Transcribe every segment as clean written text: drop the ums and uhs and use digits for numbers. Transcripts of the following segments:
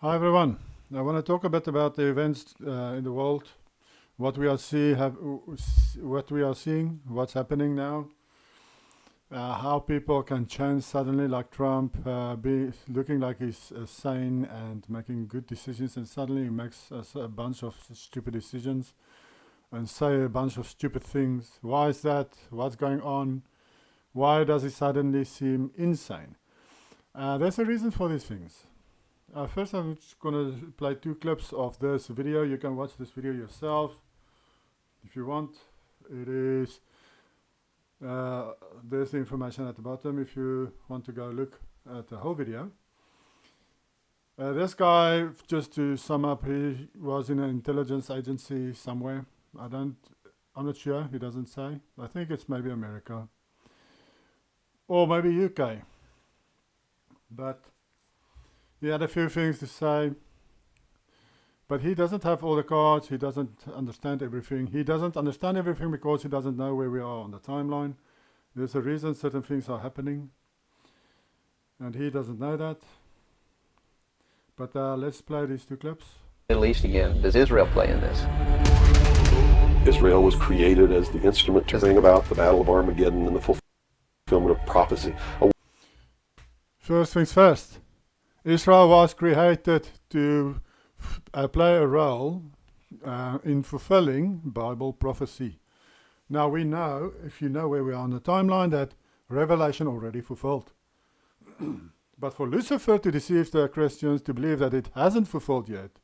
Hi everyone. I want to talk a bit about the events in the world, what we are what we are seeing, what's happening now, how people can change suddenly, like Trump, be looking like he's sane and making good decisions, and suddenly he makes a bunch of stupid decisions and say a bunch of stupid things. Why is that? What's going on? Why does he suddenly seem insane? There's a reason for these things. First, I'm just gonna play two clips of this video. You can watch this video yourself if you want. It is there's the information at the bottom if you want to go look at the whole video. This guy, just to sum up, he was in an intelligence agency somewhere. I'm not sure. He doesn't say. I think it's maybe America or maybe UK, but he had a few things to say, but he doesn't have all the cards. He doesn't understand everything. He doesn't understand everything because he doesn't know where we are on the timeline. There's a reason certain things are happening, and he doesn't know that. But let's play these two clips. Middle East again. Does Israel play in this? Israel was created as the instrument to bring about the Battle of Armageddon and the fulfillment of prophecy. First things first. Israel was created to play a role in fulfilling Bible prophecy. Now we know, if you know where we are on the timeline, that Revelation already fulfilled. But for Lucifer to deceive the Christians to believe that it hasn't fulfilled yet,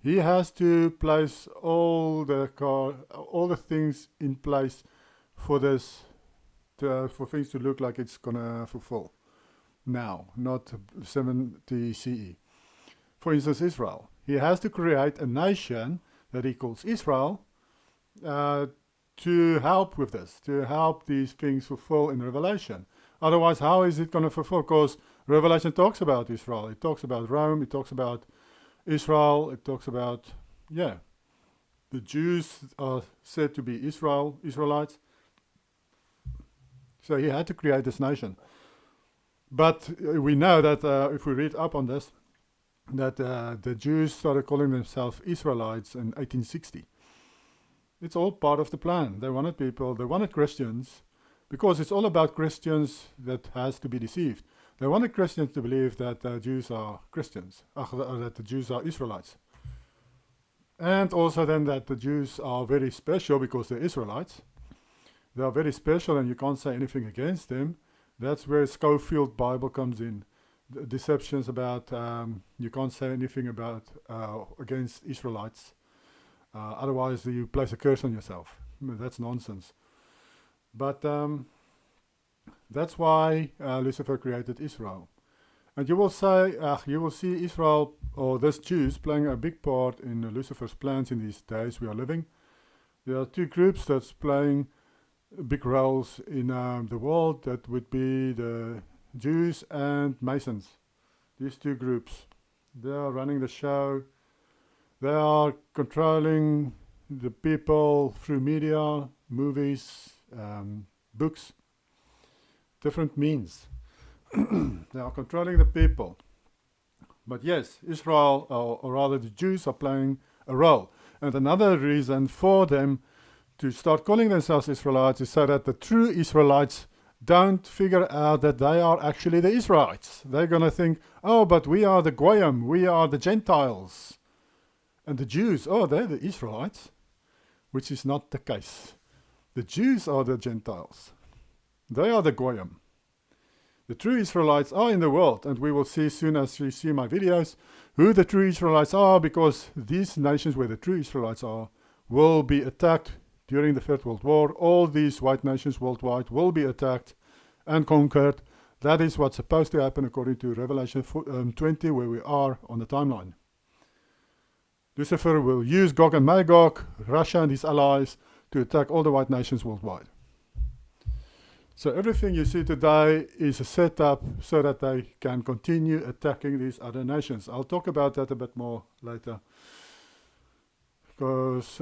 he has to place all the things in place for this, for things to look like it's gonna fulfill. Now, not 70 CE. For instance, Israel. He has to create a nation that he calls Israel to help with this, to help these things fulfill in Revelation. Otherwise, how is it going to fulfill? Because Revelation talks about Israel. It talks about Rome. It talks about Israel. It talks about, the Jews are said to be Israelites. So he had to create this nation. But we know that if we read up on this, that the Jews started calling themselves Israelites in 1860. It's all part of the plan. They wanted Christians, because it's all about Christians that has to be deceived. They wanted Christians to believe that Jews are Christians, that the Jews are Israelites. And also then that the Jews are very special because they're Israelites. They are very special and you can't say anything against them. That's where Schofield Bible comes in. The deceptions about you can't say anything about against Israelites. Otherwise you place a curse on yourself. That's nonsense. But that's why Lucifer created Israel. And you will see Israel or this Jews playing a big part in Lucifer's plans in these days we are living. There are two groups that's playing big roles in the world. That would be the Jews and Masons. These two groups, they are running the show. They are controlling the people through media, movies, books, different means. They are controlling the people. But yes, Israel, or rather the Jews, are playing a role. And another reason for them to start calling themselves Israelites is so that the true Israelites don't figure out that they are actually the Israelites. They're going to think, oh, but we are the Goyim, we are the Gentiles. And the Jews, oh, they're the Israelites, which is not the case. The Jews are the Gentiles. They are the Goyim. The true Israelites are in the world, and we will see soon as you see my videos who the true Israelites are, because these nations where the true Israelites are will be attacked during the Third World War. All these white nations worldwide will be attacked and conquered. That is what's supposed to happen according to Revelation 20, where we are on the timeline. Lucifer will use Gog and Magog, Russia and his allies, to attack all the white nations worldwide. So everything you see today is a setup so that they can continue attacking these other nations. I'll talk about that a bit more later, because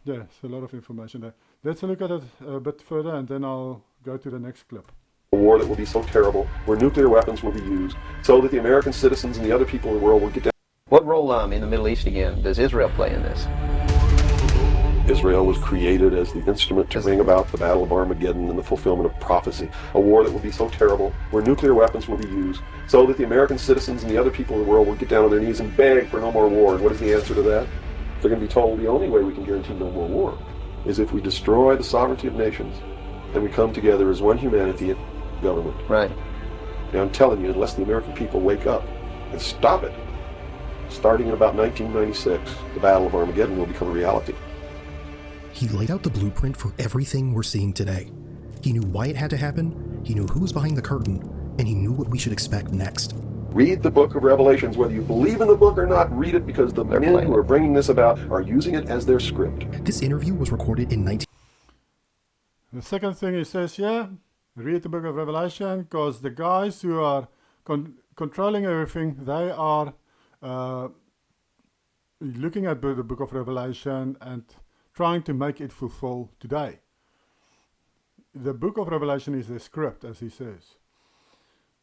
there's a lot of information there. Let's look at it a bit further and then I'll go to the next clip. A war that will be so terrible, where nuclear weapons will be used, so that the American citizens and the other people in the world will get down What role in the Middle East again does Israel play in this? Israel was created as the instrument to bring about the Battle of Armageddon and the fulfillment of prophecy, a war that will be so terrible, where nuclear weapons will be used, so that the American citizens and the other people of the world will get down on their knees and beg for no more war. And what is the answer to that? They're going to be told the only way we can guarantee no more war is if we destroy the sovereignty of nations and we come together as one humanity and government. Right. Now, I'm telling you, unless the American people wake up and stop it, starting in about 1996, the Battle of Armageddon will become a reality. He laid out the blueprint for everything we're seeing today. He knew why it had to happen, he knew who was behind the curtain, and he knew what we should expect next. Read the book of Revelations. Whether you believe in the book or not, read it, because the men who are bringing this about are using it as their script. This interview was recorded in 19... The second thing he says, read the book of Revelation, because the guys who are controlling everything, they are looking at the book of Revelation and trying to make it fulfill today. The book of Revelation is the script, as he says.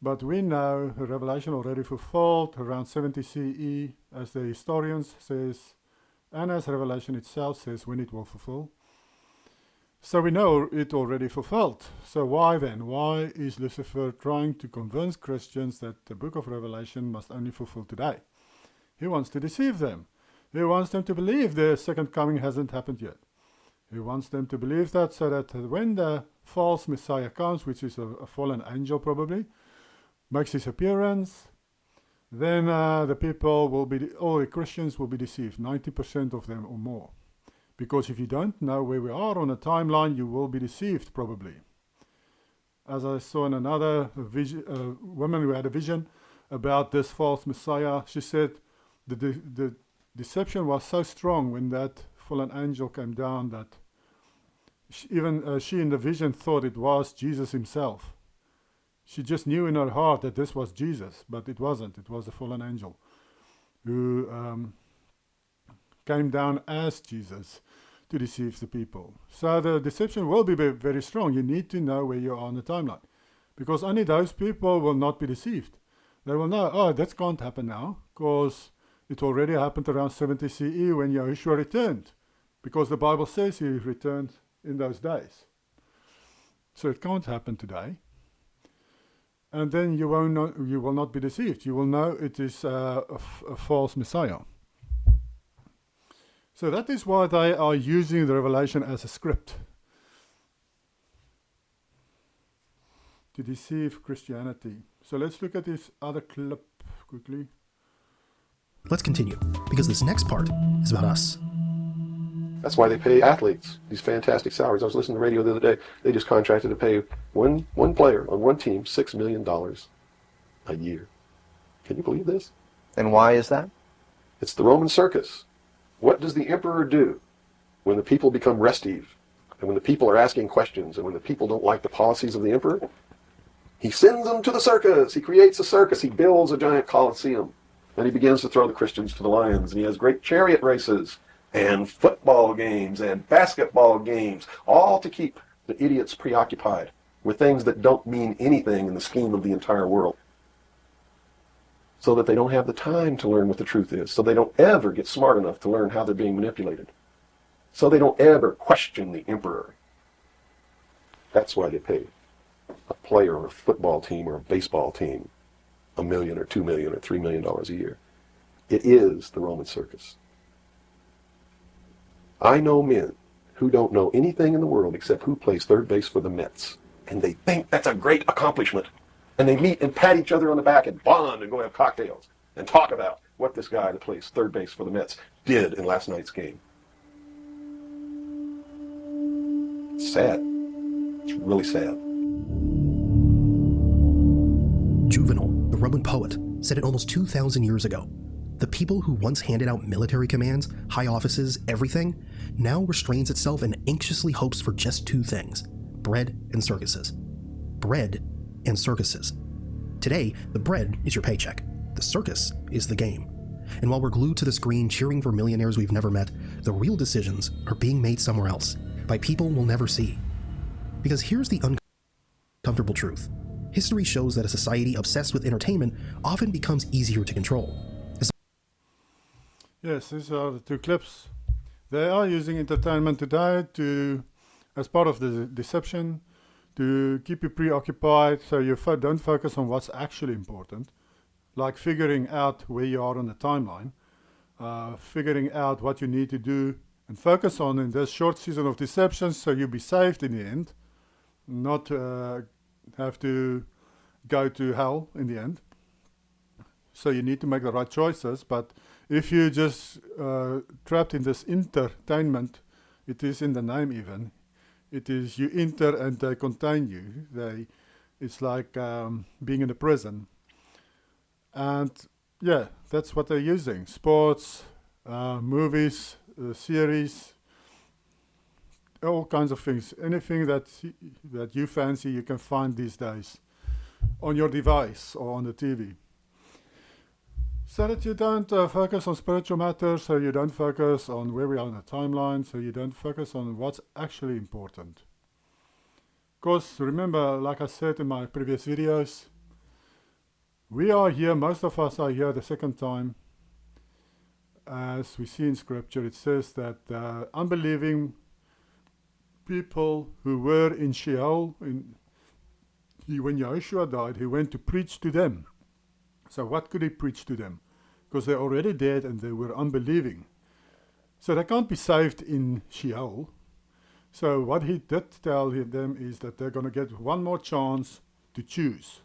But we know Revelation already fulfilled around 70 CE, as the historians says, and as Revelation itself says when it will fulfill. So we know it already fulfilled. So why then? Why is Lucifer trying to convince Christians that the book of Revelation must only fulfill today? He wants to deceive them. He wants them to believe the second coming hasn't happened yet. He wants them to believe that, so that when the false Messiah comes, which is a fallen angel probably, makes his appearance, then the people will be, all the Christians will be deceived, 90% of them or more. Because if you don't know where we are on a timeline, you will be deceived probably. As I saw in another woman who had a vision about this false Messiah, she said the deception was so strong when that fallen angel came down that she in the vision thought it was Jesus himself. She just knew in her heart that this was Jesus, but it wasn't. It was the fallen angel who came down as Jesus to deceive the people. So the deception will be very strong. You need to know where you are on the timeline, because only those people will not be deceived. They will know, oh, that can't happen now, because it already happened around 70 CE when Yahushua returned, because the Bible says he returned in those days. So it can't happen today. And then you will not be deceived. You will know it is a false Messiah. So that is why they are using the Revelation as a script to deceive Christianity. So let's look at this other clip quickly. Let's continue, because this next part is about us. That's why they pay athletes these fantastic salaries. I was listening to the radio the other day. They just contracted to pay one player on one team $6 million a year. Can you believe this? And why is that? It's the Roman circus. What does the emperor do when the people become restive, and when the people are asking questions, and when the people don't like the policies of the emperor? He sends them to the circus. He creates a circus. He builds a giant coliseum. And he begins to throw the Christians to the lions. And he has great chariot races and football games and basketball games, all to keep the idiots preoccupied with things that don't mean anything in the scheme of the entire world, so that they don't have the time to learn what the truth is, so they don't ever get smart enough to learn how they're being manipulated, so they don't ever question the emperor. That's why they pay a player on a football team or a baseball team $1 million or $2 million or $3 million a year. It is the Roman circus. I know men who don't know anything in the world except who plays third base for the Mets, and they think that's a great accomplishment. And they meet and pat each other on the back and bond and go have cocktails and talk about what this guy that plays third base for the Mets did in last night's game. It's sad. It's really sad. Juvenal, the Roman poet, said it almost 2,000 years ago. The people who once handed out military commands, high offices, everything, now restrains itself and anxiously hopes for just two things: bread and circuses. Bread and circuses. Today, the bread is your paycheck. The circus is the game. And while we're glued to the screen cheering for millionaires we've never met, the real decisions are being made somewhere else, by people we'll never see. Because here's the uncomfortable truth. History shows that a society obsessed with entertainment often becomes easier to control. Yes, these are the two clips. They are using entertainment today to, as part of the deception, to keep you preoccupied so you don't focus on what's actually important, like figuring out where you are on the timeline, figuring out what you need to do and focus on in this short season of deception so you'll be saved in the end, not have to go to hell in the end. So you need to make the right choices, but if you just trapped in this entertainment, it is in the name even. It is you enter and they contain you. It's like being in a prison. And yeah, that's what they're using. Sports, movies, series, all kinds of things. Anything that you fancy, you can find these days on your device or on the TV. So that you don't focus on spiritual matters, so you don't focus on where we are on the timeline, so you don't focus on what's actually important. Because remember, like I said in my previous videos, we are here, most of us are here the second time. As we see in scripture, it says that unbelieving people who were in Sheol, when Yahushua died, he went to preach to them. So what could he preach to them? Because they're already dead and they were unbelieving. So they can't be saved in Sheol. So what he did tell them is that they're going to get one more chance to choose.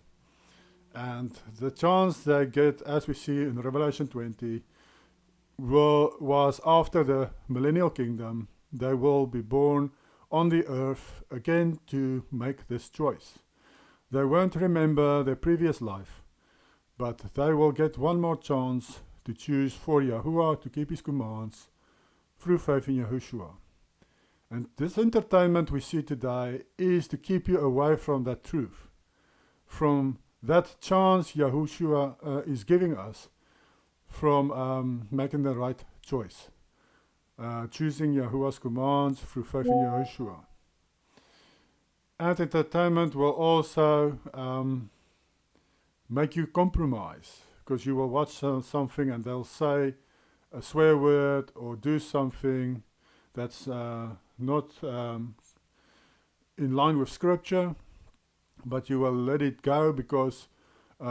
And the chance they get, as we see in Revelation 20, was after the millennial kingdom. They will be born on the earth again to make this choice. They won't remember their previous life, but they will get one more chance to choose for Yahuwah, to keep his commands through faith in Yahushua. And this entertainment we see today is to keep you away from that truth, from that chance Yahushua is giving us, from making the right choice, choosing Yahuwah's commands through faith in Yahushua. And entertainment will also make you compromise, because you will watch something and they'll say a swear word or do something that's not in line with scripture, but you will let it go because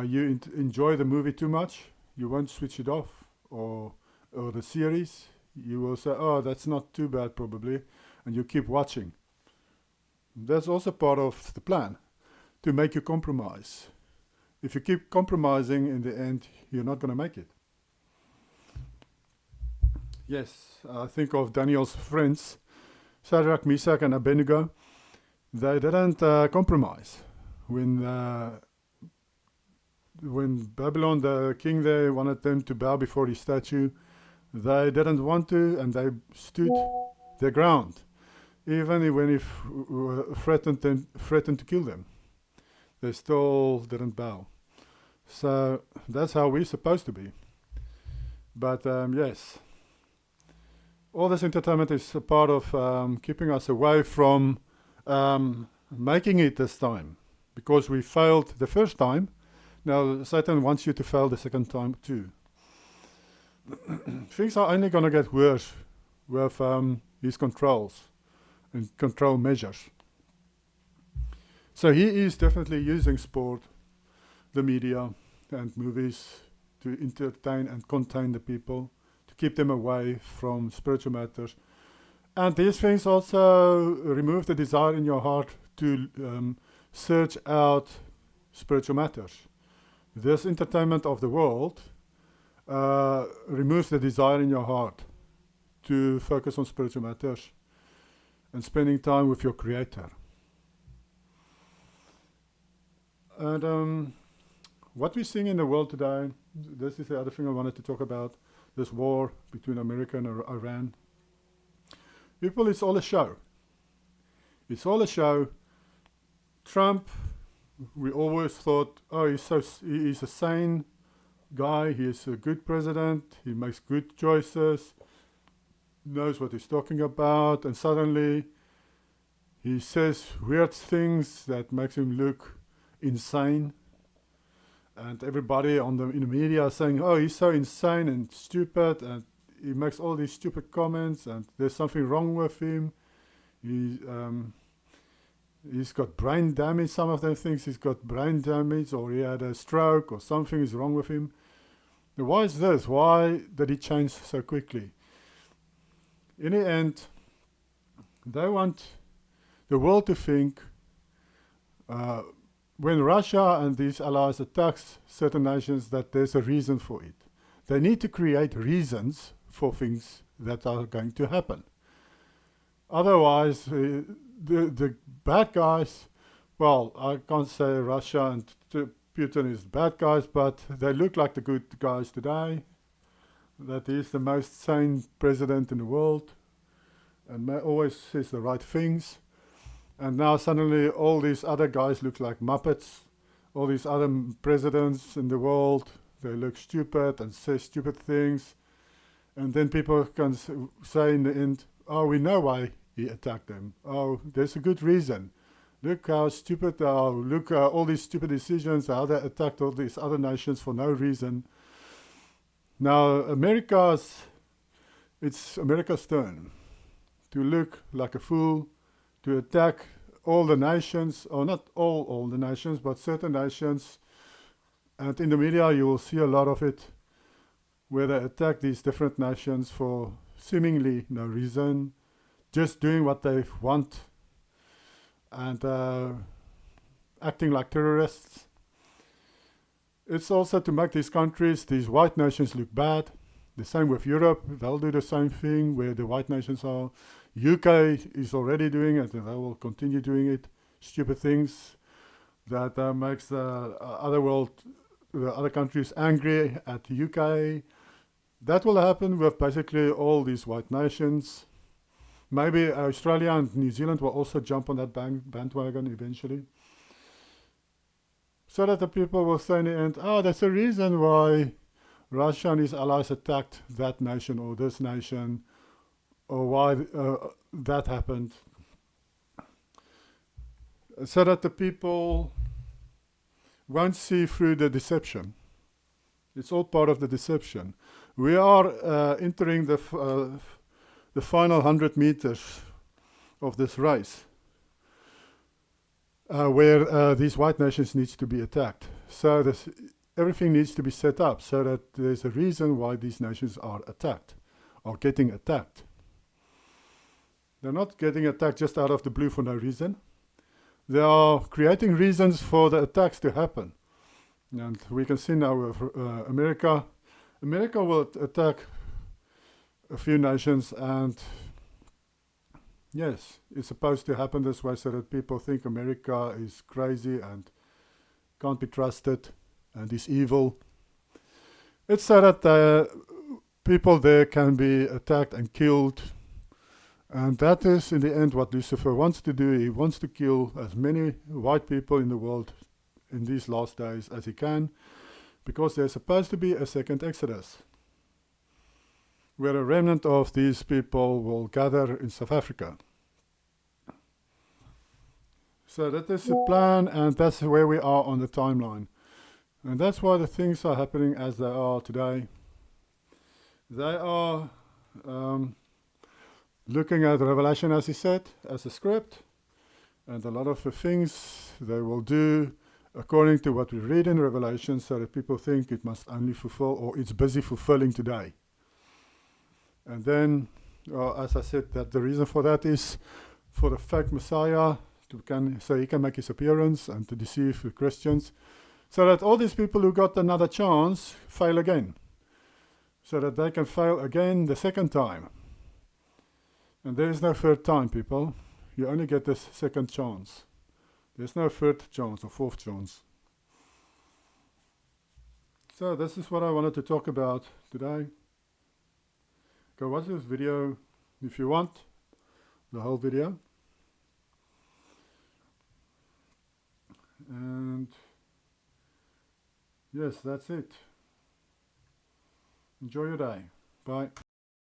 you enjoy the movie too much. You won't switch it off, or the series. You will say, oh, that's not too bad probably, and you keep watching. That's also part of the plan, to make you compromise. If you keep compromising, in the end, you're not going to make it. Yes, I think of Daniel's friends, Shadrach, Meshach, and Abednego. They didn't compromise. When Babylon, the king there, wanted them to bow before his statue, they didn't want to, and they stood their ground, even when he threatened to kill them. They still didn't bow. So that's how we're supposed to be. But yes, all this entertainment is a part of keeping us away from making it this time, because we failed the first time. Now Satan wants you to fail the second time too. Things are only going to get worse with his controls and control measures. So he is definitely using sport, the media, and movies to entertain and contain the people, to keep them away from spiritual matters. And these things also remove the desire in your heart to search out spiritual matters. This entertainment of the world removes the desire in your heart to focus on spiritual matters and spending time with your Creator. And what we're seeing in the world today, this is the other thing I wanted to talk about, this war between America and Iran. People, it's all a show. It's all a show. Trump, we always thought, oh, he's a sane guy, he's a good president, he makes good choices, knows what he's talking about, and suddenly he says weird things that makes him look insane. And everybody in the media is saying, oh, he's so insane and stupid, and he makes all these stupid comments, and there's something wrong with him. He's got brain damage. Some of them thinks he's got brain damage, or he had a stroke, or something is wrong with him. Now, why is this? Why did he change so quickly? In the end, they want the world to think when Russia and these allies attacks certain nations that there's a reason for it. They need to create reasons for things that are going to happen. Otherwise, the bad guys, well, I can't say Russia and Putin is bad guys, but they look like the good guys today. That he's the most sane president in the world and always says the right things. And now suddenly all these other guys look like Muppets. All these other presidents in the world, they look stupid and say stupid things. And then people can say in the end, oh, we know why he attacked them. Oh, there's a good reason. Look how stupid they are. Look all these stupid decisions, how they attacked all these other nations for no reason. Now, it's America's turn to look like a fool, to attack all the nations, or not all the nations, but certain nations. And in the media, you will see a lot of it, where they attack these different nations for seemingly no reason, just doing what they want, and acting like terrorists. It's also to make these countries, these white nations, look bad. The same with Europe. They'll do the same thing where the white nations are. UK is already doing it, and they will continue doing it. Stupid things that makes the other countries angry at the UK. That will happen with basically all these white nations. Maybe Australia and New Zealand will also jump on that bandwagon eventually. So that the people will say in the end, oh, there's a reason why Russia and his allies attacked that nation or this nation, or why that happened. So that the people won't see through the deception. It's all part of the deception. We are entering the final 100 meters of this race, where these white nations needs to be attacked. So everything needs to be set up so that there's a reason why these nations are attacked, or getting attacked. They're not getting attacked just out of the blue for no reason. They are creating reasons for the attacks to happen. And we can see now with America. America will attack a few nations, and yes, it's supposed to happen this way so that people think America is crazy and can't be trusted and is evil. It's so that people there can be attacked and killed. And that is, in the end, what Lucifer wants to do. He wants to kill as many white people in the world in these last days as he can, because there's supposed to be a second Exodus, where a remnant of these people will gather in South Africa. So that is the plan, and that's where we are on the timeline. And that's why the things are happening as they are today. They are looking at Revelation, as he said, as a script, and a lot of the things they will do according to what we read in Revelation, so that people think it must only fulfill, or it's busy fulfilling today. And then, as I said, that the reason for that is for the fake Messiah, so he can make his appearance and to deceive the Christians, so that all these people who got another chance fail again, so that they can fail again the second time. And there is no third time, people. You only get this second chance. There's no third chance or fourth chance. So this is what I wanted to talk about today. Go watch this video if you want, the whole video. And yes, that's it. Enjoy your day. Bye.